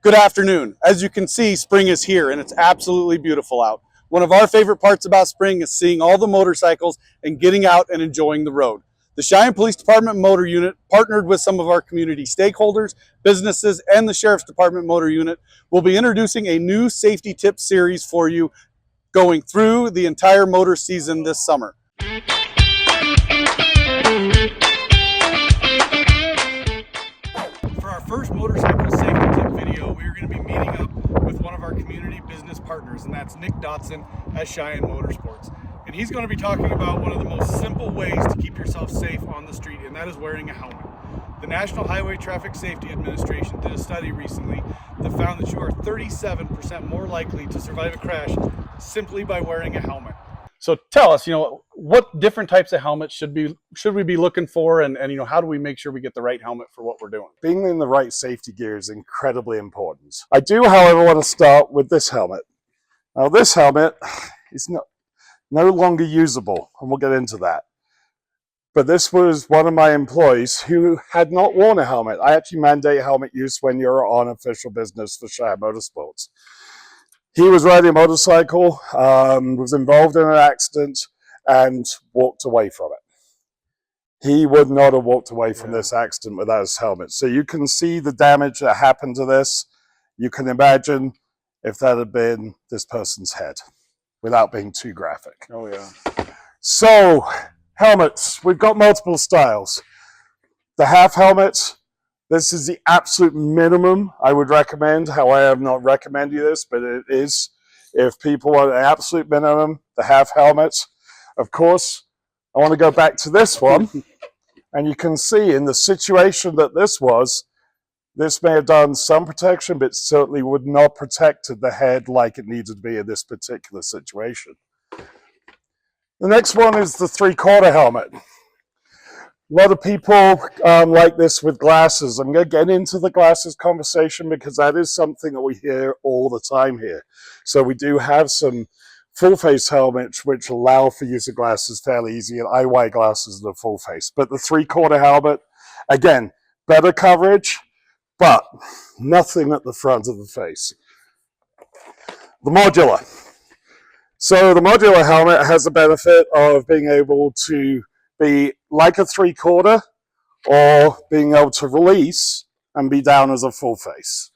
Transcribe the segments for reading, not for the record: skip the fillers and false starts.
Good afternoon. As you can see, spring is here and it's absolutely beautiful out. One of our favorite parts about spring is seeing all the motorcycles and getting out and enjoying the road. The Cheyenne Police Department Motor Unit, partnered with some of our community stakeholders, businesses, and the Sheriff's Department Motor Unit, will be introducing a new safety tip series for you going through the entire motor season this summer. For our first motorcycle safety tip video, we are going to be meeting up with one of our community business partners, and that's Nick Dodgson at Cheyenne Motorsports. And he's going to be talking about one of the most simple ways to keep yourself safe on the street, and that is wearing a helmet. The National Highway Traffic Safety Administration did a study recently that found that you are 37% more likely to survive a crash simply by wearing a helmet. So tell us, what different types of helmets should we be looking for, and how do we make sure we get the right helmet for what we're doing? Being in the right safety gear is incredibly important. I do, however, want to start with this helmet. Now, this helmet is no longer usable, and we'll get into that. But this was one of my employees who had not worn a helmet. I actually mandate helmet use when you're on official business for Cheyenne Motorsports. He was riding a motorcycle, was involved in an accident, and walked away from it. He would not have walked away from this accident without his helmet. So you can see the damage that happened to this. You can imagine if that had been this person's head, without being too graphic. Oh, yeah. So, helmets. We've got multiple styles. The half helmet. This is the absolute minimum I would recommend. However, I have not recommended this, but it is. If people want an absolute minimum, the half helmet. Of course, I want to go back to this one. And you can see in the situation that this was, this may have done some protection, but certainly would not protect the head like it needed to be in this particular situation. The next one is the 3/4 helmet. A lot of people like this with glasses. I'm going to get into the glasses conversation because that is something that we hear all the time here. So we do have some full face helmets which allow for use of glasses fairly easy, and I wear glasses in a full face. But the 3/4 helmet, again, better coverage, but nothing at the front of the face. The modular. So the modular helmet has the benefit of being able to be like a 3/4 or being able to release and be down as a full face.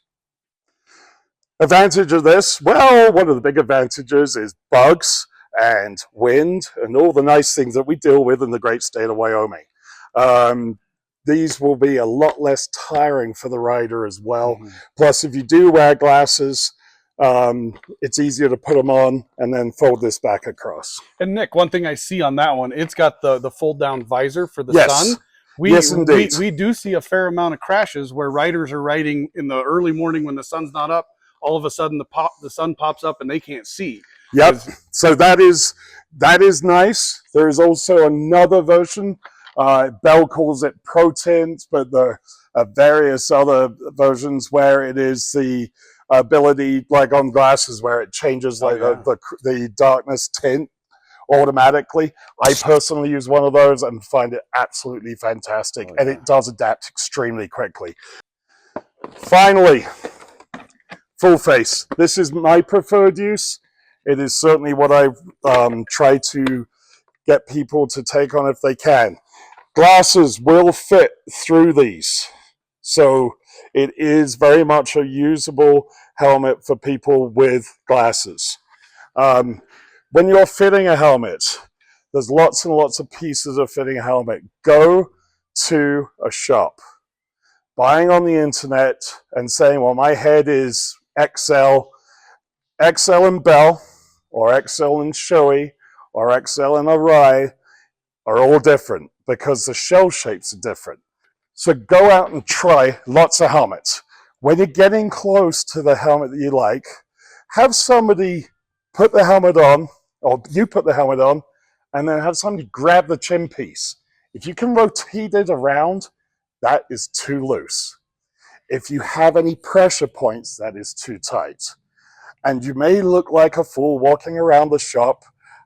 Advantage of this, well, one of the big advantages is bugs and wind and all the nice things that we deal with in the great state of Wyoming. These will be a lot less tiring for the rider as well. Plus, if you do wear glasses, it's easier to put them on and then fold this back across. And Nick, one thing I see on that one, it's got the fold down visor for the sun. Yes, indeed. We do see a fair amount of crashes where riders are riding in the early morning when the sun's not up. All of a sudden the sun pops up and they can't see. Yep. So that is nice. There is also another version. Bell calls it Pro Tint, but there are various other versions where it is the ability, like on glasses, where it changes the darkness tint automatically. I personally use one of those and find it absolutely fantastic, and it does adapt extremely quickly. Finally, full face. This is my preferred use. It is certainly what I've tried to get people to take on if they can. Glasses will fit through these. So it is very much a usable helmet for people with glasses. When you're fitting a helmet, there's lots and lots of pieces of fitting a helmet. Go to a shop. Buying on the internet and saying, well, my head is XL in Bell, or XL in Shoei, or XL in Arai, are all different because the shell shapes are different. So go out and try lots of helmets. When you're getting close to the helmet that you like, have somebody put the helmet on, or you put the helmet on, and then have somebody grab the chin piece. If you can rotate it around, that is too loose. If you have any pressure points, that is too tight. And you may look like a fool walking around the shop,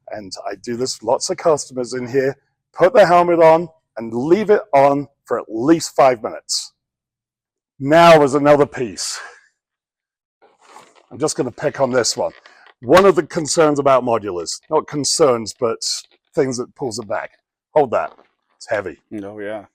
and I do this with lots of customers in here, put the helmet on and leave it on for at least 5 minutes. Now is another piece. I'm just going to pick on this one. One of the concerns about modulars, not concerns, but things that pulls it back. Hold that. It's heavy. Oh, yeah.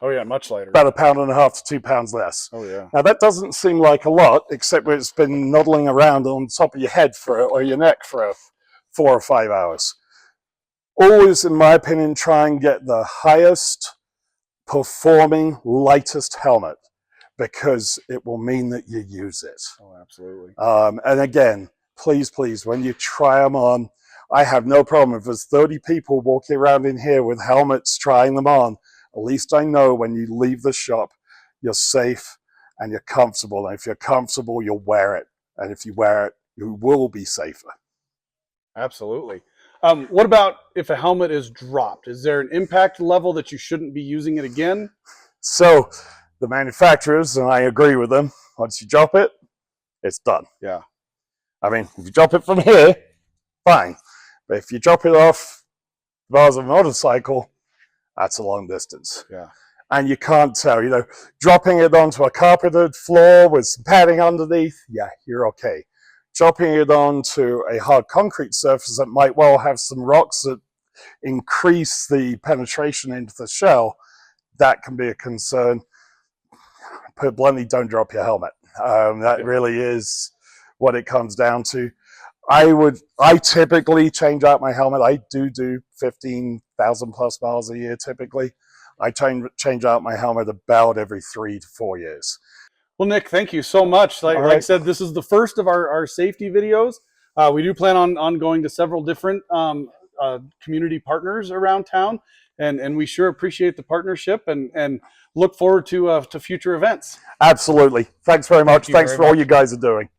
Oh, yeah, much lighter. About 1.5 pounds to 2 pounds less. Oh, yeah. Now, that doesn't seem like a lot, except when it's been noddling around on top of your head or your neck for 4 or 5 hours. Always, in my opinion, try and get the highest performing, lightest helmet, because it will mean that you use it. Oh, absolutely. And again, please, when you try them on, I have no problem if there's 30 people walking around in here with helmets trying them on. At least I know when you leave the shop, you're safe and you're comfortable. And if you're comfortable, you'll wear it. And if you wear it, you will be safer. Absolutely. What about if a helmet is dropped? Is there an impact level that you shouldn't be using it again? So the manufacturers, and I agree with them, once you drop it, it's done. Yeah. I mean, if you drop it from here, fine. But if you drop it off the bars of a motorcycle, that's a long distance. Yeah. And you can't tell, dropping it onto a carpeted floor with some padding underneath, yeah, you're okay. Dropping it onto a hard concrete surface that might well have some rocks that increase the penetration into the shell, that can be a concern. Put it bluntly, don't drop your helmet. That really is what it comes down to. I typically change out my helmet. I do 15,000 plus miles a year typically. I change out my helmet about every 3 to 4 years. Well, Nick, thank you so much. Like I said, this is the first of our safety videos. We do plan on going to several different community partners around town, and we sure appreciate the partnership and look forward to future events. Absolutely. Thanks very much. Thanks for all you guys are doing.